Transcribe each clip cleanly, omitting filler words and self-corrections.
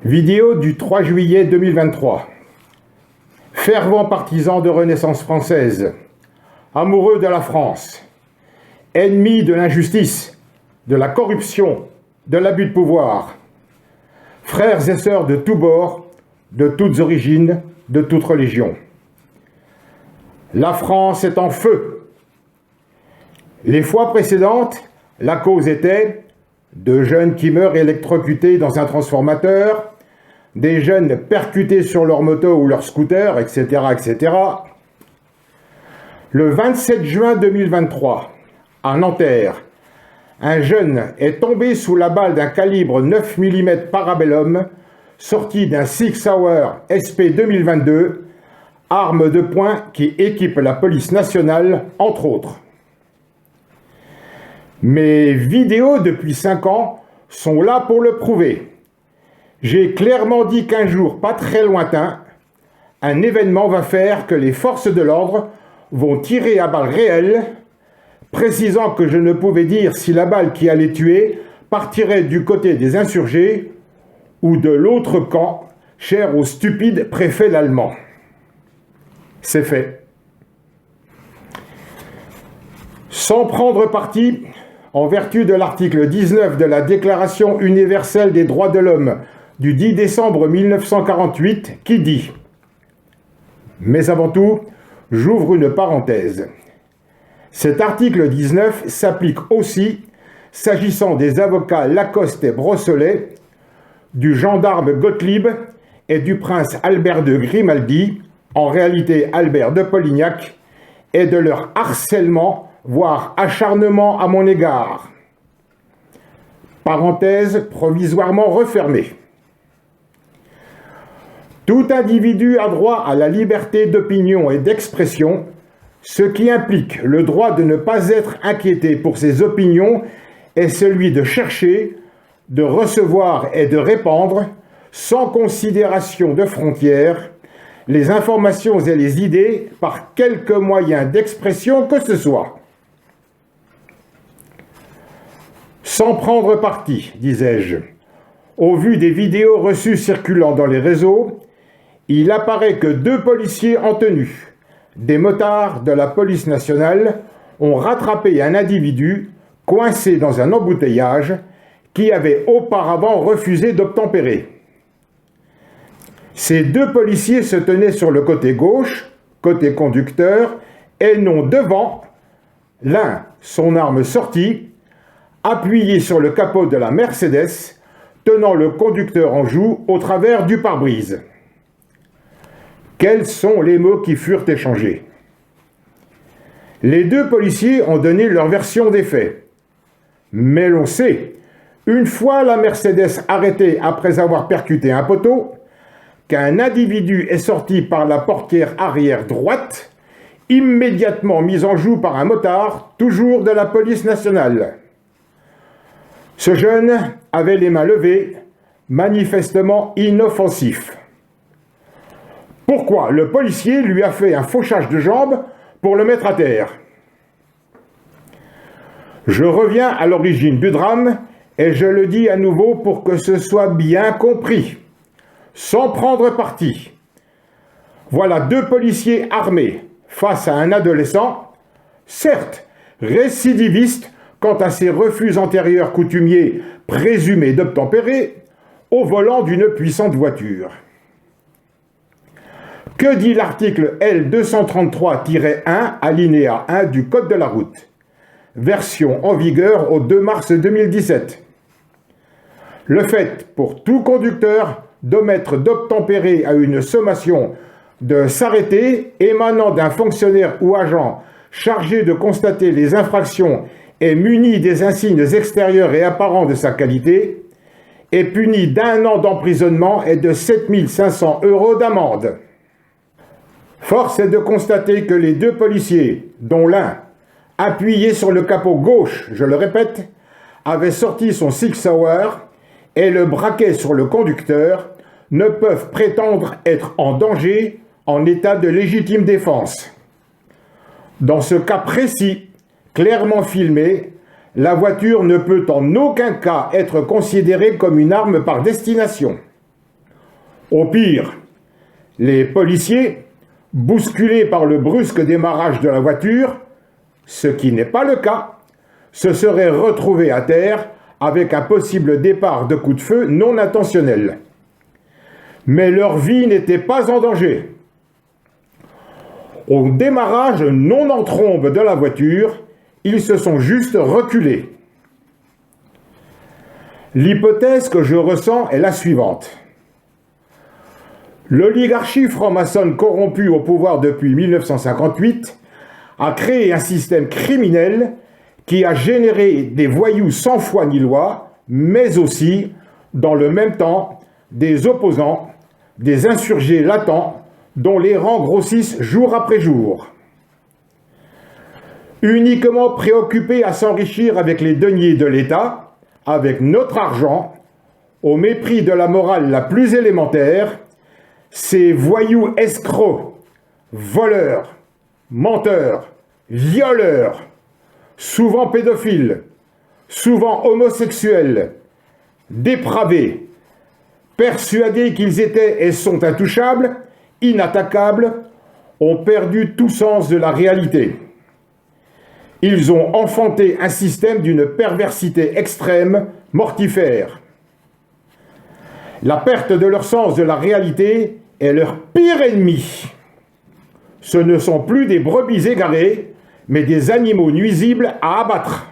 Vidéo du 3 juillet 2023. Fervent partisan de Renaissance française, amoureux de la France, ennemi de l'injustice, de la corruption, de l'abus de pouvoir, frères et sœurs de tous bords, de toutes origines, de toutes religions. La France est en feu. Les fois précédentes, la cause était de jeunes qui meurent électrocutés dans un transformateur, des jeunes percutés sur leur moto ou leur scooter, etc., etc. Le 27 juin 2023, à Nanterre, un jeune est tombé sous la balle d'un calibre 9 mm Parabellum, sorti d'un Sig Sauer SP 2022, arme de poing qui équipe la police nationale, entre autres. Mes vidéos depuis 5 ans sont là pour le prouver. J'ai clairement dit qu'un jour pas très lointain, un événement va faire que les forces de l'ordre vont tirer à balles réelles, précisant que je ne pouvais dire si la balle qui allait tuer partirait du côté des insurgés ou de l'autre camp, cher au stupide préfet l'allemand. C'est fait. Sans prendre parti, en vertu de l'article 19 de la Déclaration universelle des droits de l'homme du 10 décembre 1948, qui dit « Mais avant tout, j'ouvre une parenthèse. Cet article 19 s'applique aussi s'agissant des avocats Lacoste et Brossolet, du gendarme Gottlieb et du prince Albert de Grimaldi, en réalité Albert de Polignac, et de leur harcèlement, voire acharnement à mon égard. » Parenthèse provisoirement refermée. Tout individu a droit à la liberté d'opinion et d'expression, ce qui implique le droit de ne pas être inquiété pour ses opinions et celui de chercher, de recevoir et de répandre, sans considération de frontières, les informations et les idées par quelque moyen d'expression que ce soit. Sans prendre parti, disais-je, au vu des vidéos reçues circulant dans les réseaux, il apparaît que 2 policiers en tenue, des motards de la police nationale, ont rattrapé un individu coincé dans un embouteillage qui avait auparavant refusé d'obtempérer. Ces 2 policiers se tenaient sur le côté gauche, côté conducteur, et non devant, l'un, son arme sortie, appuyé sur le capot de la Mercedes, tenant le conducteur en joue au travers du pare-brise. Quels sont les mots qui furent échangés? Les 2 policiers ont donné leur version des faits. Mais l'on sait, une fois la Mercedes arrêtée après avoir percuté un poteau, qu'un individu est sorti par la portière arrière droite, immédiatement mis en joue par un motard, toujours de la police nationale. Ce jeune avait les mains levées, manifestement inoffensif. Pourquoi le policier lui a fait un fauchage de jambes pour le mettre à terre? Je reviens à l'origine du drame et je le dis à nouveau pour que ce soit bien compris, sans prendre parti. Voilà 2 policiers armés face à un adolescent, certes récidiviste quant à ses refus antérieurs coutumiers présumés d'obtempérer, au volant d'une puissante voiture. Que dit l'article L233-1 alinéa 1 du Code de la route, version en vigueur au 2 mars 2017. Le fait pour tout conducteur d'omettre d'obtempérer à une sommation de s'arrêter émanant d'un fonctionnaire ou agent chargé de constater les infractions et muni des insignes extérieurs et apparents de sa qualité est puni d'1 an d'emprisonnement et de 7 500 € d'amende. Force est de constater que les 2 policiers, dont l'un, appuyé sur le capot gauche, je le répète, avait sorti son Sig Sauer et le braquet sur le conducteur, ne peuvent prétendre être en danger en état de légitime défense. Dans ce cas précis, clairement filmé, la voiture ne peut en aucun cas être considérée comme une arme par destination. Au pire, les policiers, bousculés par le brusque démarrage de la voiture, ce qui n'est pas le cas, se seraient retrouvés à terre avec un possible départ de coup de feu non intentionnel. Mais leur vie n'était pas en danger. Au démarrage non en trombe de la voiture, ils se sont juste reculés. L'hypothèse que je ressens est la suivante. L'oligarchie franc-maçonne corrompue au pouvoir depuis 1958 a créé un système criminel qui a généré des voyous sans foi ni loi, mais aussi, dans le même temps, des opposants, des insurgés latents dont les rangs grossissent jour après jour. Uniquement préoccupés à s'enrichir avec les deniers de l'État, avec notre argent, au mépris de la morale la plus élémentaire, ces voyous escrocs, voleurs, menteurs, violeurs, souvent pédophiles, souvent homosexuels, dépravés, persuadés qu'ils étaient et sont intouchables, inattaquables, ont perdu tout sens de la réalité. Ils ont enfanté un système d'une perversité extrême, mortifère. La perte de leur sens de la réalité est leur pire ennemi. Ce ne sont plus des brebis égarées, mais des animaux nuisibles à abattre.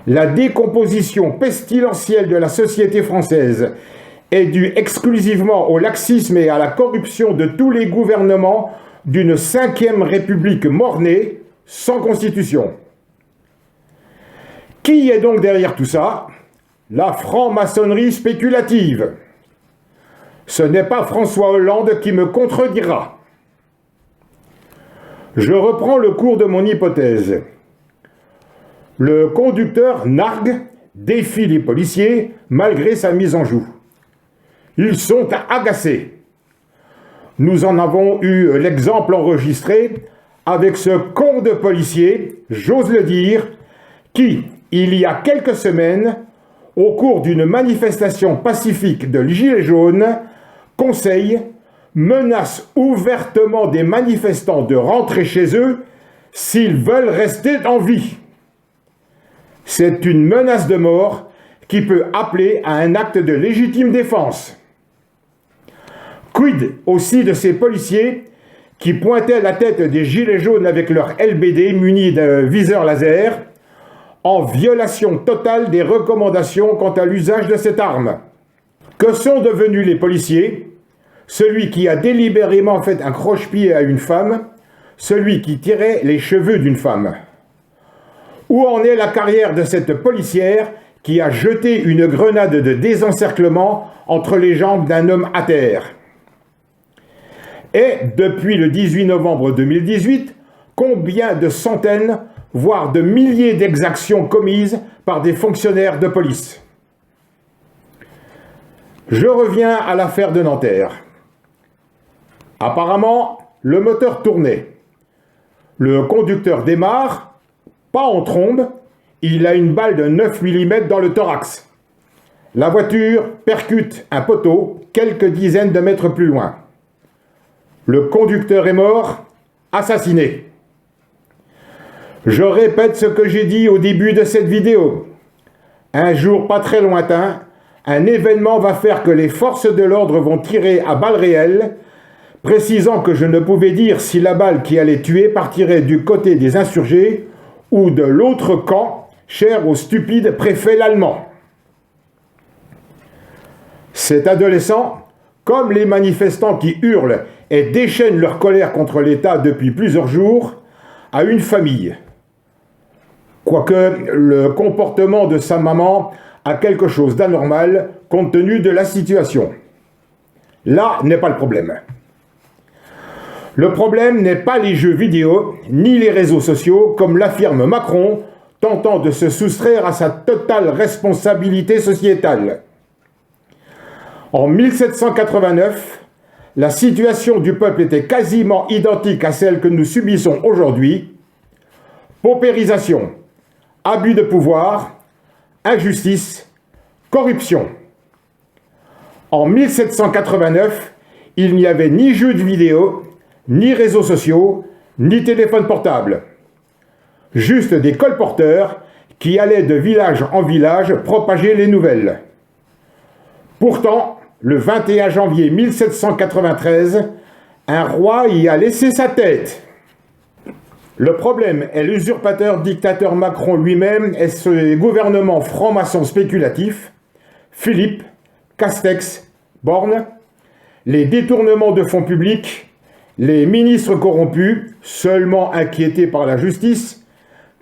La décomposition pestilentielle de la société française est due exclusivement au laxisme et à la corruption de tous les gouvernements d'une 5e République mort-née, sans constitution. Qui est donc derrière tout ça? La franc-maçonnerie spéculative. Ce n'est pas François Hollande qui me contredira. Je reprends le cours de mon hypothèse. Le conducteur nargue, défie les policiers malgré sa mise en joue. Ils sont agacés. Nous en avons eu l'exemple enregistré avec ce con de policier, j'ose le dire, qui, il y a quelques semaines, au cours d'une manifestation pacifique de Gilets jaunes, conseille, menace ouvertement des manifestants de rentrer chez eux s'ils veulent rester en vie. C'est une menace de mort qui peut appeler à un acte de légitime défense. Quid aussi de ces policiers qui pointaient la tête des gilets jaunes avec leur LBD munis de viseurs laser, en violation totale des recommandations quant à l'usage de cette arme. Que sont devenus les policiers? Celui qui a délibérément fait un croche-pied à une femme, celui qui tirait les cheveux d'une femme. Où en est la carrière de cette policière qui a jeté une grenade de désencerclement entre les jambes d'un homme à terre? Et depuis le 18 novembre 2018, combien de centaines, voire de milliers d'exactions commises par des fonctionnaires de police? Je reviens à l'affaire de Nanterre. Apparemment, le moteur tournait. Le conducteur démarre, pas en trombe, il a une balle de 9 mm dans le thorax. La voiture percute un poteau quelques dizaines de mètres plus loin. Le conducteur est mort, assassiné. Je répète ce que j'ai dit au début de cette vidéo. Un jour pas très lointain, un événement va faire que les forces de l'ordre vont tirer à balles réelles, précisant que je ne pouvais dire si la balle qui allait tuer partirait du côté des insurgés ou de l'autre camp, cher au stupide préfet l'allemand. Cet adolescent, comme les manifestants qui hurlent et déchaînent leur colère contre l'État depuis plusieurs jours, a une famille. Quoique le comportement de sa maman a quelque chose d'anormal compte tenu de la situation. Là n'est pas le problème. Le problème n'est pas les jeux vidéo, ni les réseaux sociaux, comme l'affirme Macron, tentant de se soustraire à sa totale responsabilité sociétale. En 1789, la situation du peuple était quasiment identique à celle que nous subissons aujourd'hui. Paupérisation, abus de pouvoir, injustice, corruption. En 1789, il n'y avait ni jeux de vidéo, ni réseaux sociaux, ni téléphone portable. Juste des colporteurs qui allaient de village en village propager les nouvelles. Pourtant, le 21 janvier 1793, un roi y a laissé sa tête. Le problème est l'usurpateur dictateur Macron lui-même et ce gouvernement franc-maçon spéculatif, Philippe, Castex, Borne, les détournements de fonds publics, les ministres corrompus, seulement inquiétés par la justice,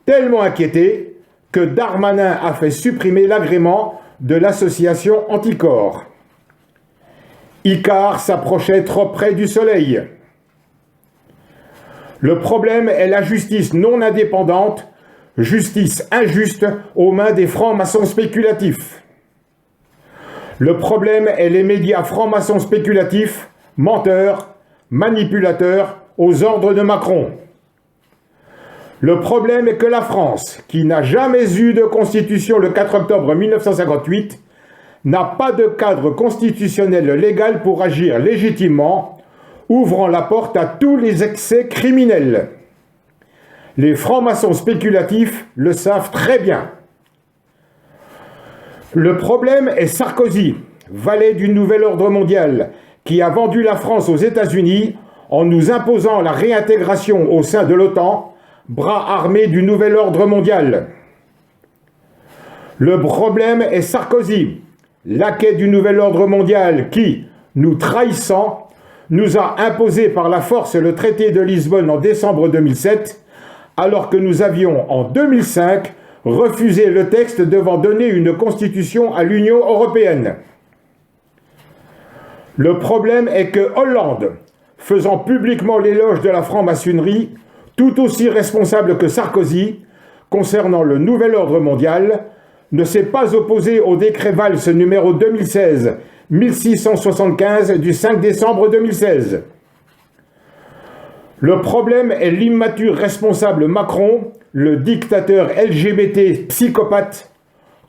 tellement inquiétés que Darmanin a fait supprimer l'agrément de l'association Anticorps. Icare s'approchait trop près du soleil. Le problème est la justice non indépendante, justice injuste aux mains des francs-maçons spéculatifs. Le problème est les médias francs-maçons spéculatifs, menteurs, manipulateurs aux ordres de Macron. Le problème est que la France, qui n'a jamais eu de constitution le 4 octobre 1958, n'a pas de cadre constitutionnel légal pour agir légitimement, ouvrant la porte à tous les excès criminels. Les francs-maçons spéculatifs le savent très bien. Le problème est Sarkozy, valet du nouvel ordre mondial, qui a vendu la France aux États-Unis en nous imposant la réintégration au sein de l'OTAN, bras armé du nouvel ordre mondial. Le problème est Sarkozy, laquais du nouvel ordre mondial qui, nous trahissant, nous a imposé par la force le traité de Lisbonne en décembre 2007, alors que nous avions, en 2005, refusé le texte devant donner une constitution à l'Union européenne. Le problème est que Hollande, faisant publiquement l'éloge de la franc-maçonnerie, tout aussi responsable que Sarkozy, concernant le nouvel ordre mondial, ne s'est pas opposé au décret Valls numéro 2016-1675 du 5 décembre 2016. Le problème est l'immature responsable Macron, le dictateur LGBT psychopathe,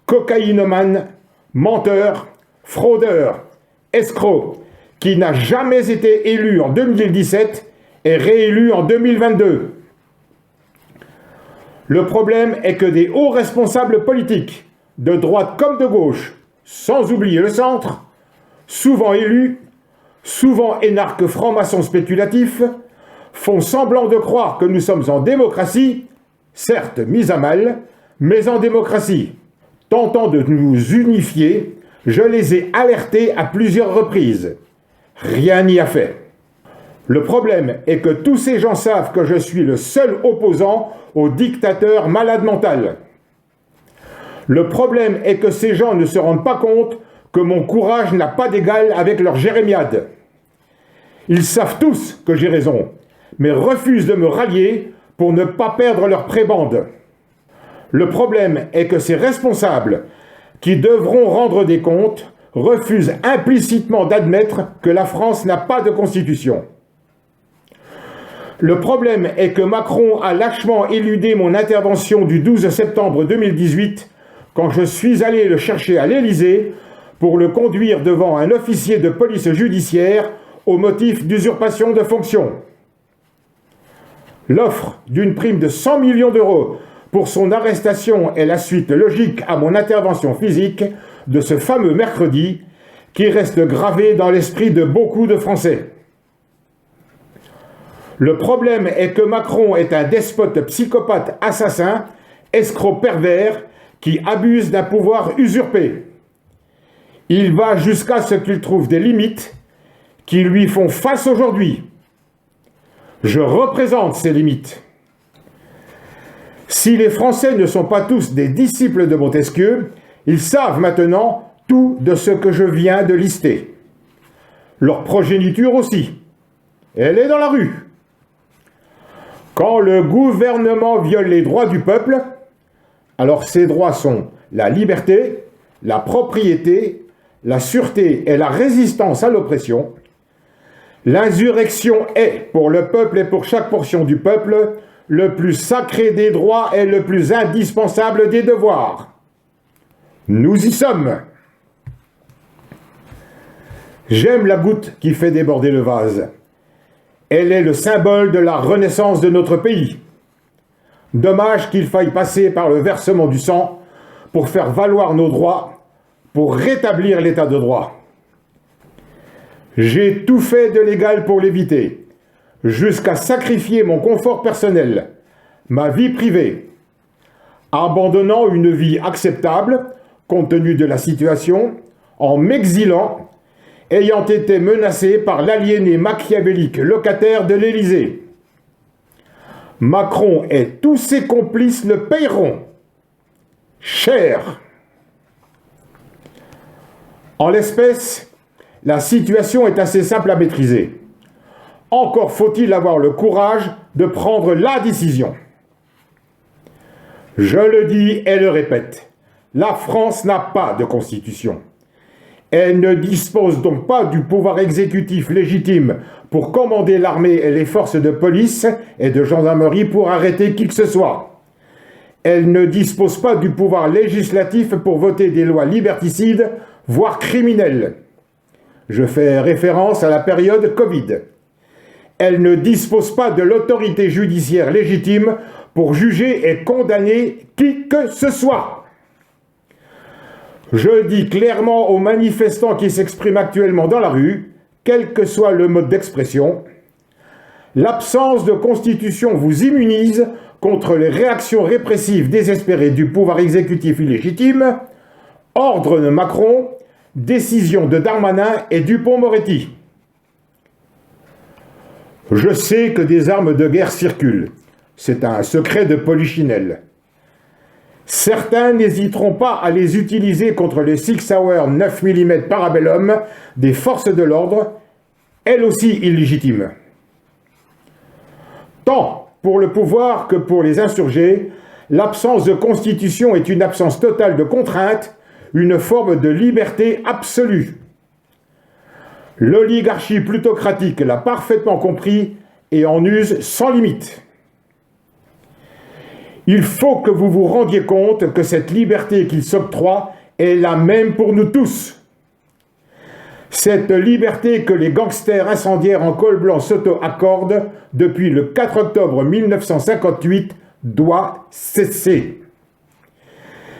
cocaïnomane, menteur, fraudeur, escroc, qui n'a jamais été élu en 2017 et réélu en 2022. Le problème est que des hauts responsables politiques, de droite comme de gauche, sans oublier le centre, souvent élus, souvent énarques francs-maçons spéculatifs, font semblant de croire que nous sommes en démocratie, certes mise à mal, mais en démocratie. Tentant de nous unifier, je les ai alertés à plusieurs reprises. Rien n'y a fait. Le problème est que tous ces gens savent que je suis le seul opposant au dictateur malade mental. Le problème est que ces gens ne se rendent pas compte que mon courage n'a pas d'égal avec leur jérémiade. Ils savent tous que j'ai raison, mais refusent de me rallier pour ne pas perdre leur prébande. Le problème est que ces responsables, qui devront rendre des comptes, refusent implicitement d'admettre que la France n'a pas de constitution. Le problème est que Macron a lâchement éludé mon intervention du 12 septembre 2018 quand je suis allé le chercher à l'Élysée pour le conduire devant un officier de police judiciaire au motif d'usurpation de fonction. L'offre d'une prime de 100 millions d'euros pour son arrestation est la suite logique à mon intervention physique de ce fameux mercredi qui reste gravé dans l'esprit de beaucoup de Français. Le problème est que Macron est un despote psychopathe assassin, escroc pervers, qui abuse d'un pouvoir usurpé. Il va jusqu'à ce qu'il trouve des limites qui lui font face aujourd'hui. Je représente ces limites. Si les Français ne sont pas tous des disciples de Montesquieu, ils savent maintenant tout de ce que je viens de lister. Leur progéniture aussi. Elle est dans la rue. Quand le gouvernement viole les droits du peuple, alors ces droits sont la liberté, la propriété, la sûreté et la résistance à l'oppression. L'insurrection est, pour le peuple et pour chaque portion du peuple, le plus sacré des droits et le plus indispensable des devoirs. Nous y sommes. J'aime la goutte qui fait déborder le vase. Elle est le symbole de la renaissance de notre pays. Dommage qu'il faille passer par le versement du sang pour faire valoir nos droits, pour rétablir l'état de droit. J'ai tout fait de légal pour l'éviter, jusqu'à sacrifier mon confort personnel, ma vie privée, abandonnant une vie acceptable, compte tenu de la situation, en m'exilant, ayant été menacé par l'aliéné machiavélique locataire de l'Élysée. Macron et tous ses complices le paieront cher. En l'espèce, la situation est assez simple à maîtriser. Encore faut-il avoir le courage de prendre la décision. Je le dis et le répète, la France n'a pas de constitution. Elle ne dispose donc pas du pouvoir exécutif légitime pour commander l'armée et les forces de police et de gendarmerie pour arrêter qui que ce soit. Elle ne dispose pas du pouvoir législatif pour voter des lois liberticides, voire criminelles. Je fais référence à la période Covid. Elle ne dispose pas de l'autorité judiciaire légitime pour juger et condamner qui que ce soit. Je dis clairement aux manifestants qui s'expriment actuellement dans la rue, quel que soit le mode d'expression, l'absence de constitution vous immunise contre les réactions répressives désespérées du pouvoir exécutif illégitime, ordre de Macron, décision de Darmanin et Dupond-Moretti. Je sais que des armes de guerre circulent. C'est un secret de polichinelle. Certains n'hésiteront pas à les utiliser contre les Sig Sauer 9 mm Parabellum des forces de l'ordre, elles aussi illégitimes. Tant pour le pouvoir que pour les insurgés, l'absence de constitution est une absence totale de contrainte, une forme de liberté absolue. L'oligarchie plutocratique l'a parfaitement compris et en use sans limite. Il faut que vous vous rendiez compte que cette liberté qu'il s'octroie est la même pour nous tous. Cette liberté que les gangsters incendiaires en col blanc s'auto-accordent depuis le 4 octobre 1958 doit cesser.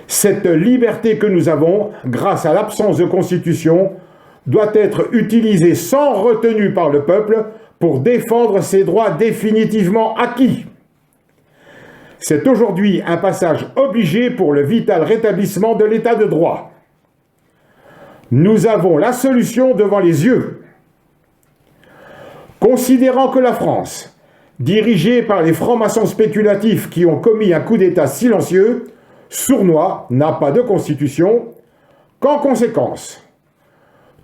Cette liberté que nous avons, grâce à l'absence de constitution, doit être utilisée sans retenue par le peuple pour défendre ses droits définitivement acquis. C'est aujourd'hui un passage obligé pour le vital rétablissement de l'état de droit. Nous avons la solution devant les yeux. Considérant que la France, dirigée par les francs-maçons spéculatifs qui ont commis un coup d'État silencieux, sournois, n'a pas de constitution, qu'en conséquence,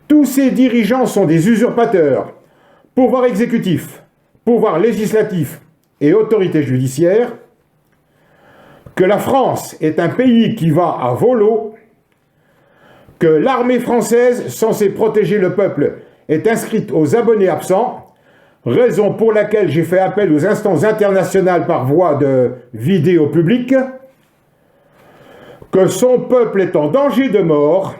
tous ces dirigeants sont des usurpateurs, pouvoir exécutif, pouvoir législatif et autorité judiciaire, que la France est un pays qui va à volo, que l'armée française, censée protéger le peuple, est inscrite aux abonnés absents, raison pour laquelle j'ai fait appel aux instances internationales par voie de vidéo publique, que son peuple est en danger de mort,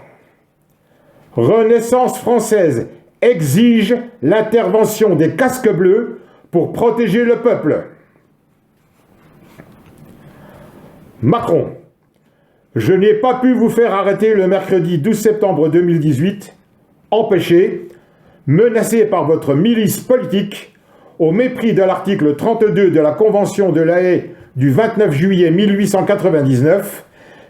Renaissance française exige l'intervention des casques bleus pour protéger le peuple. Macron, je n'ai pas pu vous faire arrêter le mercredi 12 septembre 2018, empêché, menacé par votre milice politique, au mépris de l'article 32 de la Convention de La Haye du 29 juillet 1899,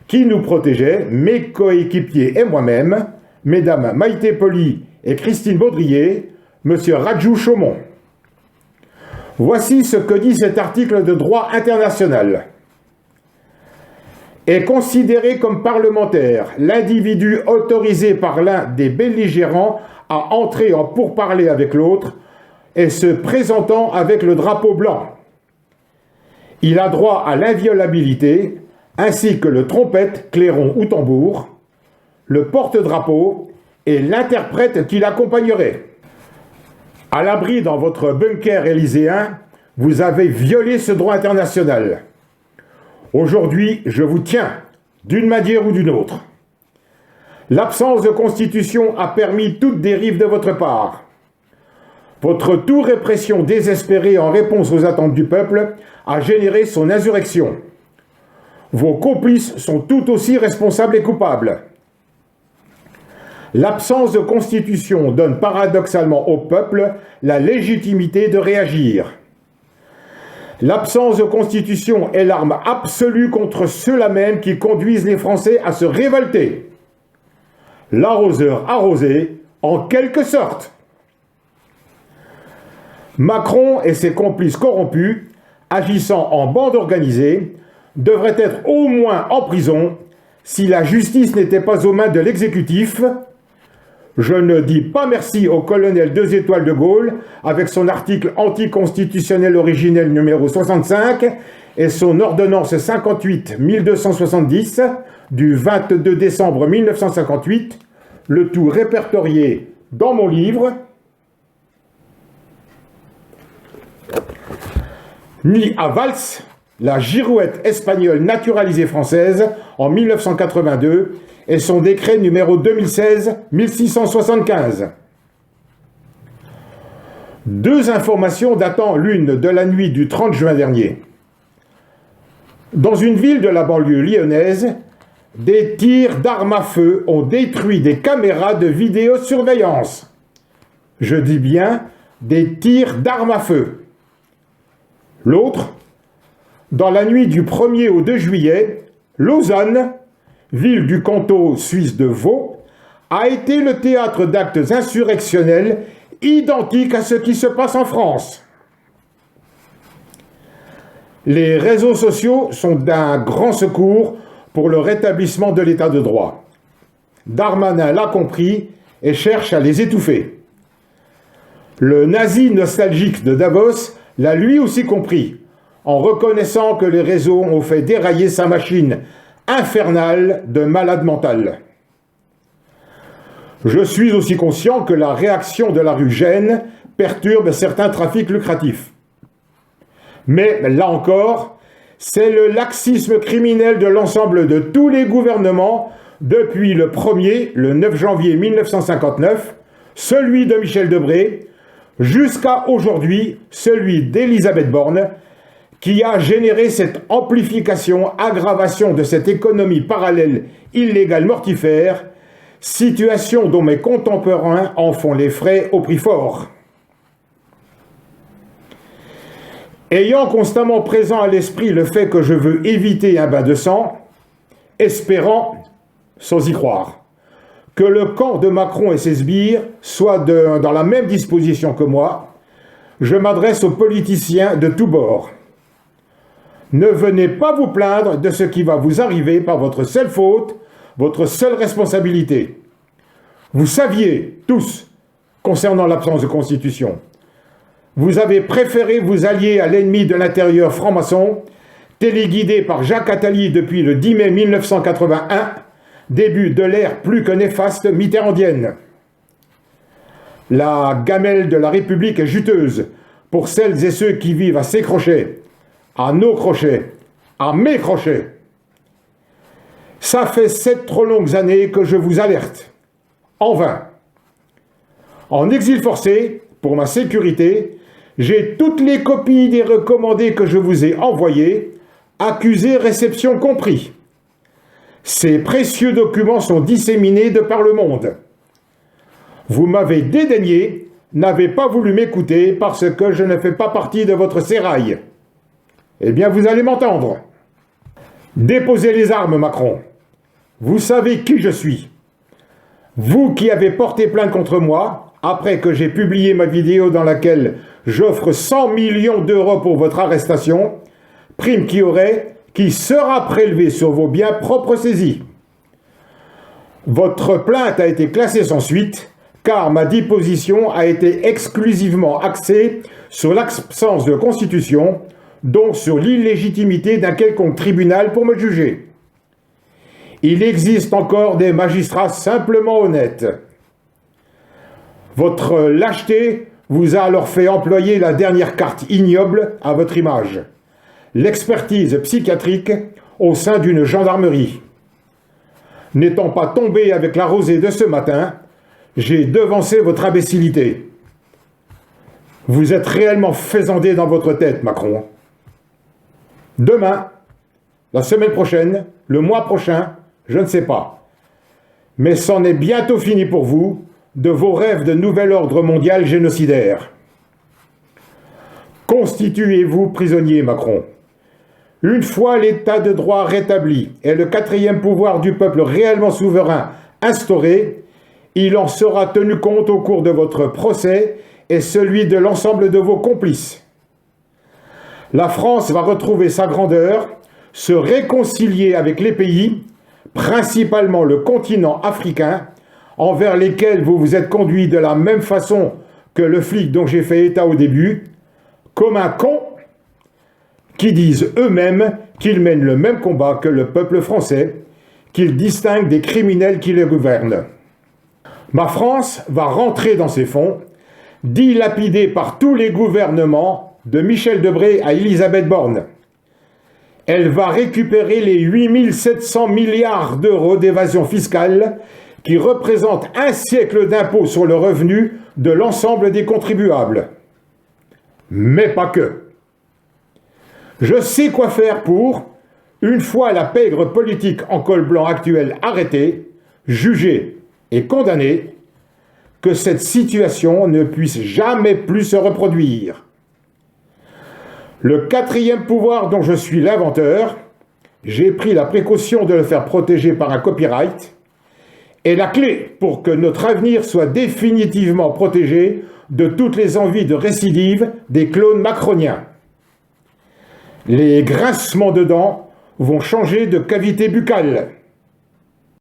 qui nous protégeait, mes coéquipiers et moi-même, mesdames Maïté Poli et Christine Baudrier, monsieur Rajou Chaumont. Voici ce que dit cet article de droit international. Est considéré comme parlementaire l'individu autorisé par l'un des belligérants à entrer en pourparlers avec l'autre et se présentant avec le drapeau blanc. Il a droit à l'inviolabilité, ainsi que le trompette, clairon ou tambour, le porte-drapeau et l'interprète qui l'accompagnerait. À l'abri dans votre bunker élyséen, vous avez violé ce droit international. Aujourd'hui, je vous tiens, d'une manière ou d'une autre. L'absence de constitution a permis toute dérive de votre part. Votre tout-répression désespérée en réponse aux attentes du peuple a généré son insurrection. Vos complices sont tout aussi responsables et coupables. L'absence de constitution donne paradoxalement au peuple la légitimité de réagir. L'absence de constitution est l'arme absolue contre ceux-là même qui conduisent les Français à se révolter. L'arroseur arrosé, en quelque sorte. Macron et ses complices corrompus, agissant en bande organisée, devraient être au moins en prison si la justice n'était pas aux mains de l'exécutif. Je ne dis pas merci au colonel 2 étoiles de Gaulle avec son article anticonstitutionnel originel numéro 65 et son ordonnance 58-1270 du 22 décembre 1958, le tout répertorié dans mon livre, ni à Valls, la girouette espagnole naturalisée française en 1982 et son décret numéro 2016-1675. Deux informations datant l'une de la nuit du 30 juin dernier. Dans une ville de la banlieue lyonnaise, des tirs d'armes à feu ont détruit des caméras de vidéosurveillance. Je dis bien des tirs d'armes à feu. L'autre, dans la nuit du 1er au 2 juillet, Lausanne, ville du canton suisse de Vaud, a été le théâtre d'actes insurrectionnels identiques à ce qui se passe en France. Les réseaux sociaux sont d'un grand secours pour le rétablissement de l'état de droit. Darmanin l'a compris et cherche à les étouffer. Le nazi nostalgique de Davos l'a lui aussi compris, en reconnaissant que les réseaux ont fait dérailler sa machine infernale de malade mental. Je suis aussi conscient que la réaction de la rue gêne, perturbe certains trafics lucratifs. Mais là encore, c'est le laxisme criminel de l'ensemble de tous les gouvernements depuis le premier, le 9 janvier 1959, celui de Michel Debré, jusqu'à aujourd'hui, celui d'Elisabeth Borne, qui a généré cette amplification, aggravation de cette économie parallèle illégale mortifère, situation dont mes contemporains en font les frais au prix fort. Ayant constamment présent à l'esprit le fait que je veux éviter un bain de sang, espérant, sans y croire, que le camp de Macron et ses sbires soit dans la même disposition que moi, je m'adresse aux politiciens de tous bords. Ne venez pas vous plaindre de ce qui va vous arriver par votre seule faute, votre seule responsabilité. Vous saviez, tous, concernant l'absence de constitution. Vous avez préféré vous allier à l'ennemi de l'intérieur franc-maçon, téléguidé par Jacques Attali depuis le 10 mai 1981, début de l'ère plus que néfaste mitterrandienne. La gamelle de la République est juteuse pour celles et ceux qui vivent à ses crochets, à nos crochets, à mes crochets. Ça fait 7 trop longues années que je vous alerte. En vain. En exil forcé, pour ma sécurité, j'ai toutes les copies des recommandés que je vous ai envoyés, accusés, réception compris. Ces précieux documents sont disséminés de par le monde. Vous m'avez dédaigné, n'avez pas voulu m'écouter parce que je ne fais pas partie de votre sérail. Eh bien, vous allez m'entendre. Déposez les armes, Macron. Vous savez qui je suis. Vous qui avez porté plainte contre moi, après que j'ai publié ma vidéo dans laquelle j'offre 100 millions d'euros pour votre arrestation, prime qui sera prélevée sur vos biens propres saisis. Votre plainte a été classée sans suite, car ma déposition a été exclusivement axée sur l'absence de constitution, donc sur l'illégitimité d'un quelconque tribunal pour me juger. Il existe encore des magistrats simplement honnêtes. Votre lâcheté vous a alors fait employer la dernière carte ignoble à votre image, l'expertise psychiatrique au sein d'une gendarmerie. N'étant pas tombé avec la rosée de ce matin, j'ai devancé votre imbécilité. Vous êtes réellement faisandé dans votre tête, Macron. Demain, la semaine prochaine, le mois prochain, je ne sais pas. Mais c'en est bientôt fini pour vous de vos rêves de nouvel ordre mondial génocidaire. Constituez-vous prisonnier, Macron. Une fois l'état de droit rétabli et le quatrième pouvoir du peuple réellement souverain instauré, il en sera tenu compte au cours de votre procès et celui de l'ensemble de vos complices. La France va retrouver sa grandeur, se réconcilier avec les pays, principalement le continent africain, envers lesquels vous vous êtes conduit de la même façon que le flic dont j'ai fait état au début, comme un con, qui disent eux-mêmes qu'ils mènent le même combat que le peuple français, qu'ils distinguent des criminels qui les gouvernent. Ma France va rentrer dans ses fonds, dilapidée par tous les gouvernements, de Michel Debré à Elisabeth Borne. Elle va récupérer les 8 700 milliards d'euros d'évasion fiscale qui représentent un siècle d'impôts sur le revenu de l'ensemble des contribuables. Mais pas que. Je sais quoi faire pour, une fois la pègre politique en col blanc actuelle arrêtée, jugée et condamnée, que cette situation ne puisse jamais plus se reproduire. Le quatrième pouvoir dont je suis l'inventeur, j'ai pris la précaution de le faire protéger par un copyright, est la clé pour que notre avenir soit définitivement protégé de toutes les envies de récidive des clones macroniens. Les grincements de dents vont changer de cavité buccale.